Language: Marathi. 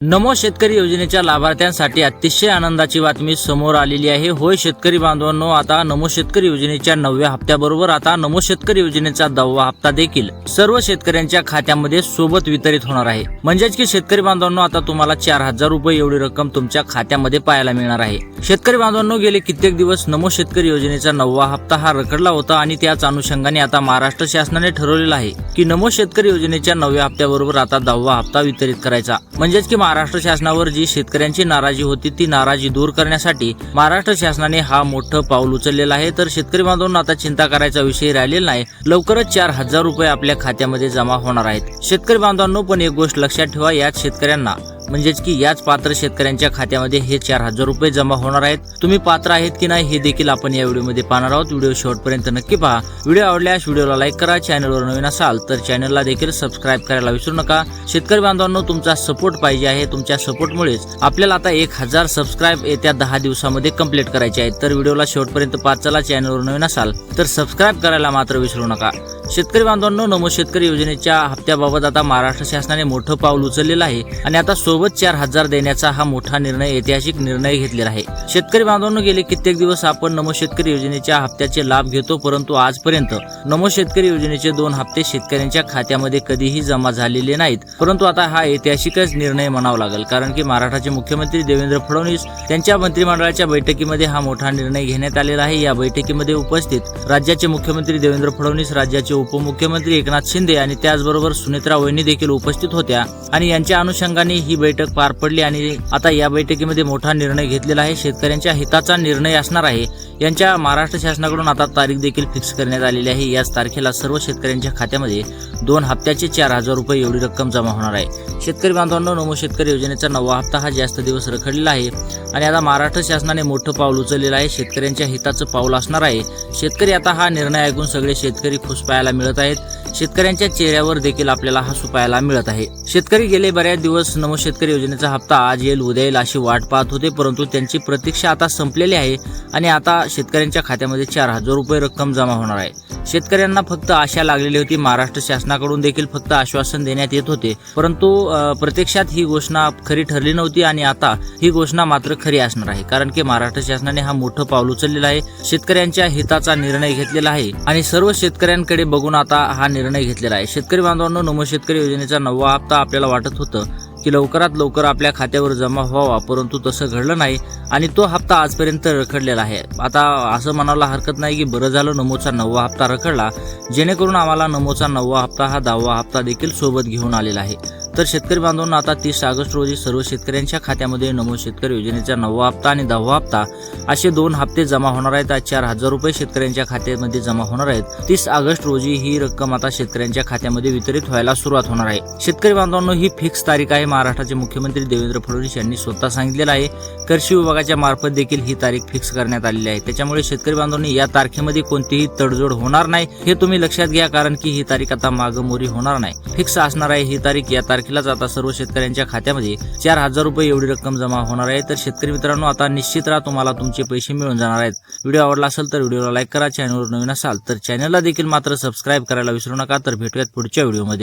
नमो शेतकरी योजनेच्या लाभार्थ्यांसाठी अतिशय आनंदाची बातमी समोर आलेली आहे। होय शेतकरी बांधवांनो, आता नमो शेतकरी योजनेच्या 9व्या हप्त्याबरोबर आता नमो शेतकरी योजनेचा 10वा हप्ता देखील सर्व शेतकऱ्यांच्या खात्यामध्ये सोबत वितरित होणार आहे। म्हणजेच की शेतकरी बांधवांनो, आता तुम्हाला 4000 रुपये एवढी रक्कम तुमच्या खात्यामध्ये पाहायला मिळणार आहे। शेतकरी बांधवांनो, गेले कित्येक दिवस नमो शेतकरी योजनेचा 9वा हप्ता हा रखडला होता आणि त्याच अनुषंगाने आता महाराष्ट्र शासनाने ठरवलेलं आहे की नमो शेतकरी योजनेच्या 9व्या हप्त्याबरोबर आता 10वा हप्ता वितरित करायचा। म्हणजेच की महाराष्ट्र शासनावर जी शेतकऱ्यांची नाराजी होती ती नाराजी दूर करण्यासाठी महाराष्ट्र शासनाने हा मोठं पाऊल उचललेलं आहे। तर शेतकरी बांधवांना आता चिंता करायचा विषय राहिलेला नाही, लवकरच 4000 रुपये आपल्या खात्यामध्ये जमा होणार आहेत। शेतकरी बांधवांनो, पण एक गोष्ट लक्षात ठेवा, याच शेतकऱ्यांना म्हणजेच की याच पात्र शेतकऱ्यांच्या खात्यामध्ये हे 4000 रुपये जमा होणार आहेत। तुम्ही पात्र आहेत की नाही हे देखील आपण या व्हिडिओमध्ये पाहणार आहोत। व्हिडिओ शेवटपर्यंत नक्की पहा। व्हिडिओ आवडल्यास व्हिडिओला लाईक करा, चॅनलवर नवीन असाल तर चॅनलला देखील सबस्क्राईब करायला विसरू नका। शेतकरी बांधवांनो, तुमचा सपोर्ट पाहिजे आहे, तुमच्या सपोर्टमुळेच आपल्याला आता 1000 सबस्क्राईब येत्या 10 दिवसामध्ये कंप्लीट करायचे आहेत। तर व्हिडिओला शेवटपर्यंत पाहत चला। चॅनलवर नवीन असाल तर सबस्क्राईब करायला मात्र विसरू नका। शेतकरी बांधवांनो, नमो शेतकरी योजनेच्या हप्त्याबाबत आता महाराष्ट्र शासनाने मोठं पाऊल उचललेलं आहे आणि आता सोबत 4000 देण्याचा हा मोठा निर्णय, ऐतिहासिक निर्णय घेतलेला आहे। शेतकरी बांधवांनो, गेले कित्येक दिवस आपण नमो शेतकरी योजनेच्या हप्त्याचे लाभ घेतो, परंतु आजपर्यंत नमो शेतकरी योजनेचे 2 हप्ते शेतकऱ्यांच्या खात्यामध्ये कधीही जमा झालेले नाहीत। परंतु आता हा ऐतिहासिकच निर्णय म्हणावा लागेल, कारण की महाराष्ट्राचे मुख्यमंत्री देवेंद्र फडणवीस त्यांच्या मंत्रिमंडळाच्या बैठकीमध्ये हा मोठा निर्णय घेण्यात आलेला आहे। या बैठकीमध्ये उपस्थित राज्याचे मुख्यमंत्री देवेंद्र फडणवीस, राज्याचे उपमुख्यमंत्री एकनाथ शिंदे आणि त्याचबरोबर सुनेत्रा वहिनी देखील उपस्थित होत्या आणि यांच्या अनुषंगाने ही बैठक पार पडली आणि आता या बैठकीमध्ये मोठा निर्णय घेतलेला आहे। शेतकऱ्यांच्या हिताचा निर्णय असणार आहे। यांच्या महाराष्ट्र शासनाकडून आता तारीख देखील फिक्स करण्यात आलेली आहे। याच तारखेला सर्व शेतकऱ्यांच्या खात्यामध्ये 2 हप्त्याचे 4000 रुपये एवढी रक्कम जमा होणार आहे। शेतकरी बांधवांनो, नमो शेतकरी योजनेचा 9वा हप्ता हा जास्त दिवस रखडलेला आहे आणि आता महाराष्ट्र शासनाने मोठं पाऊल उचललेलं आहे। शेतकऱ्यांच्या हिताचं पाऊल असणार आहे। शेतकरी आता हा निर्णय ऐकून सगळे शेतकरी खुश पाहायला मिळत आहेत। शेतकऱ्यांच्या चेहऱ्यावर देखील आपल्याला हसू पाहायला मिळत आहे। शेतकरी गेले बऱ्याच दिवस नमो शेतकरी योजनेचा हप्ता आज येईल उद्या येईल अशी वाट पाहत होते, परंतु त्यांची प्रतीक्षा आता संपलेली आहे आणि आता शेतकऱ्यांच्या खात्यामध्ये 4000 रुपये रक्कम जमा होणार आहे। शेतकऱ्यांना फक्त आशा लागलेली होती, महाराष्ट्र शासनाकडून देखील फक्त आश्वासन देण्यात येत होते, परंतु प्रत्यक्षात ही घोषणा खरी ठरली नव्हती आणि आता ही घोषणा मात्र खरी असणार आहे, कारण की महाराष्ट्र शासनाने हा मोठं पाऊल उचललेला आहे। शेतकऱ्यांच्या हिताचा निर्णय घेतलेला आहे आणि सर्व शेतकऱ्यांकडे बघून आता हा निर्णय घेतलेला आहे। शेतकरी बांधवांनो, नमो शेतकरी योजनेचा 9वा हप्ता आपल्याला वाटत होतं की लवकरात लवकर आपल्या खात्यावर जमा व्हावा, परंतु तसं घडलं नाही आणि तो हप्ता आजपर्यंत रखडलेला आहे। आता असं म्हणायला हरकत नाही की बरं झालं नमोचा 9वा हप्ता रखडला, जेणेकरून आम्हाला नमोचा 9वा हप्ता हा 10वा हप्ता देखील सोबत घेऊन आलेला आहे। तर शेतकरी बांधवांना आता 30 ऑगस्ट रोजी सर्व शेतकऱ्यांच्या खात्यामध्ये नमो शेतकरी योजनेचा 9वा हप्ता आणि 10वा हप्ता असे 2 हप्ते जमा होणार आहेत। आज 4000 रुपये शेतकऱ्यांच्या खात्यामध्ये जमा होणार आहेत। 30 ऑगस्ट रोजी ही रक्कम आता शेतकऱ्यांच्या खात्यामध्ये वितरित व्हायला सुरुवात होणार आहे। शेतकरी बांधवांनो, ही फिक्स तारीख आहे। महाराष्ट्राचे मुख्यमंत्री देवेंद्र फडणवीस यांनी स्वतः सांगितलेलं आहे। कृषी विभागाच्या मार्फत देखील ही तारीख फिक्स करण्यात आलेली आहे। त्याच्यामुळे शेतकरी बांधवांनी या तारखेमध्ये कोणतीही तडजोड होणार नाही हे तुम्ही लक्षात घ्या, कारण की ही तारीख आता मागमोरी होणार नाही, फिक्स असणार आहे ही तारीख। या तारखेलाच आता सर्व शेतकऱ्यांच्या खात्यामध्ये 4000 रुपये एवढी रक्कम जमा होणार आहे। तर शेतकरी मित्रांनो, आता निश्चित राहा, तुम्हाला तुमचे पैसे मिळून जाणार आहेत। व्हिडिओ आवडला असेल तर व्हिडिओला लाईक करा, चॅनलवर नवीन असाल तर चॅनलला देखील मात्र सबस्क्राईब करायला विसरू नका। तर भेटूयात पुढच्या व्हिडिओमध्ये।